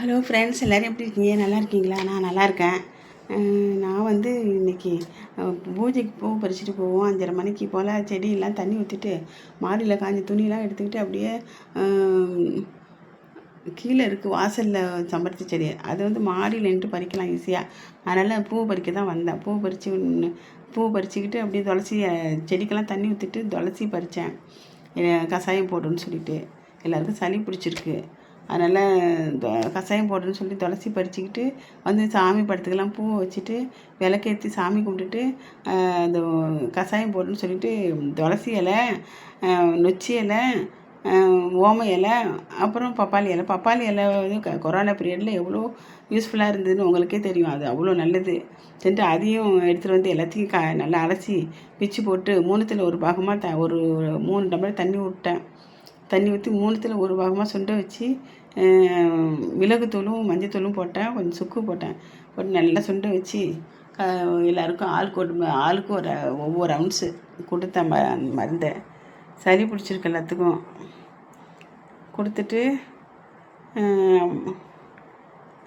Hello friends, எல்லோரும் எப்படி இருக்கீங்க? நல்லா இருக்கீங்களா? நான் நல்லா இருக்கேன். நான் வந்து இன்றைக்கி பூஜைக்கு பூ பறிச்சுட்டு போவோம். 5:30 மணிக்கு போல் செடியெல்லாம் தண்ணி ஊற்றிட்டு மாடியில் காஞ்ச துணியெலாம் எடுத்துக்கிட்டு அப்படியே கீழே இருக்குது வாசலில் செம்பருத்தி செடி. அது வந்து மாடியில் நின்று பறிக்கலாம் ஈஸியாக. அதனால் பூ பறிக்க தான் வந்தேன். பூ பறிச்சுக்கிட்டு அப்படியே துளசி செடிக்கெல்லாம் தண்ணி ஊற்றிட்டு துளசி பறித்தேன். கஷாயம் போடுன்னு சொல்லிட்டு எல்லாேருக்கும் சளி பிடிச்சிருக்கு. அதனால் கஷாயம் போடுறேன்னு சொல்லி துளசி பறிச்சுக்கிட்டு வந்து சாமி படத்துக்கெல்லாம் பூவை வச்சுட்டு விளக்கேற்றி சாமி கும்பிட்டுட்டு அந்த கஷாயம் போடுறேன்னு சொல்லிட்டு துளசி இலை, நொச்சி இலை, ஓம இலை, அப்புறம் பப்பாளி இலை வந்து கொரோனா பீரியடில் எவ்வளோ யூஸ்ஃபுல்லாக இருந்ததுன்னு உங்களுக்கே தெரியும். அது அவ்வளோ நல்லது சரின்ட்டு அதையும் எடுத்துகிட்டு வந்து எல்லாத்தையும் நல்லா அலசி பிச்சு போட்டு 3ல் ஒரு பாகமாக ஒரு 3 டம்ளர் தண்ணி ஊற்றி 3ல் ஒரு பாகமாக சுண்ட வச்சு மிளகுத்தூளும் மஞ்சத்தூளும் போட்டேன், கொஞ்சம் சுக்கு போட்டு நல்லா சுண்ட வச்சு எல்லாேருக்கும் ஆளுக்கு ஒவ்வொரு அவுன்ஸு கொடுத்தேன். மருந்தை சளி பிடிச்சிருக்கு எல்லாத்துக்கும் கொடுத்துட்டு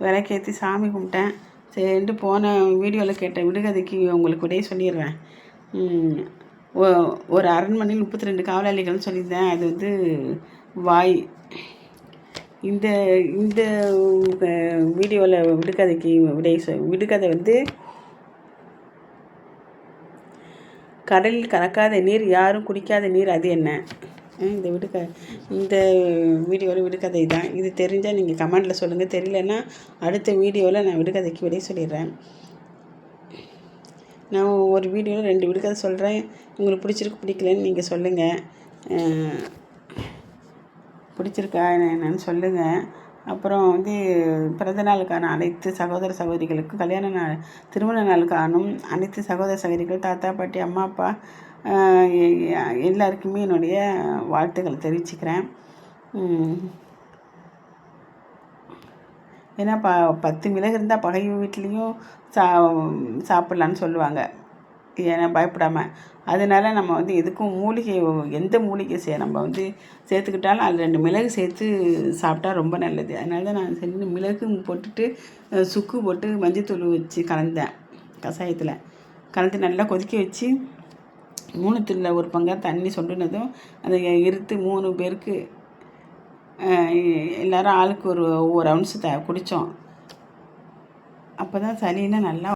விளக்கேற்றி சாமி கும்பிட்டேன். சரின்ட்டு போன வீடியோவில் கேட்ட விடுகதைக்கு உங்களுக்கு விடையே சொல்லிடுவேன். ஒரு அரண்மனையில் 32 காவலாளிகள்னு சொல்லியிருந்தேன். அது வந்து வாய். இந்த வீடியோவில் விடுகதைக்கு விடுகதை வந்து கடலில் கலக்காத நீர், யாரும் குடிக்காத நீர், அது என்ன? இந்த வீடியோவில் விடுகதை தான். இது தெரிஞ்சால் நீங்கள் கமெண்டில் சொல்லுங்கள். தெரியலன்னா அடுத்த வீடியோவில் நான் விடுகதைக்கு விடை சொல்லிடுறேன். நான் ஒரு வீடியோவில் 2 விடுகதை சொல்கிறேன். உங்களுக்கு பிடிக்கலன்னு நீங்கள் சொல்லுங்கள். பிடிச்சிருக்கா என்னன்னு சொல்லுங்கள். அப்புறம் வந்து பிறந்த நாளுக்கான அனைத்து சகோதர சகோதரிகளுக்கும், திருமண நாளுக்கானும் அனைத்து சகோதர சகோதரிகள், தாத்தா பாட்டி, அம்மா அப்பா எல்லாருக்குமே என்னுடைய வாழ்த்துக்களை தெரிவிச்சுக்கிறேன். ஏன்னா 10 மிளகு இருந்தால் பகை வீட்லேயும் சாப்பிட்லான்னு சொல்லுவாங்க. ஏன்னா பயப்படாமல். அதனால் நம்ம வந்து எதுக்கும் எந்த மூலிகை நம்ம வந்து சேர்த்துக்கிட்டாலும் அதில் 2 மிளகு சேர்த்து சாப்பிட்டா ரொம்ப நல்லது. அதனால தான் நான் சரி மிளகு போட்டுட்டு சுக்கு போட்டு மஞ்சத்தூள் வச்சு கலந்தேன். கஷாயத்தில் கலந்து நல்லா கொதிக்க வச்சு 3ல் ஒரு பங்காக தண்ணி சொண்டுனதும் அதை இருத்து 3 பேருக்கு எல்லோரும் ஆளுக்கு ஒவ்வொரு அவுன்ஸு குடித்தோம். அப்போ தான் சளியெல்லாம் நல்லா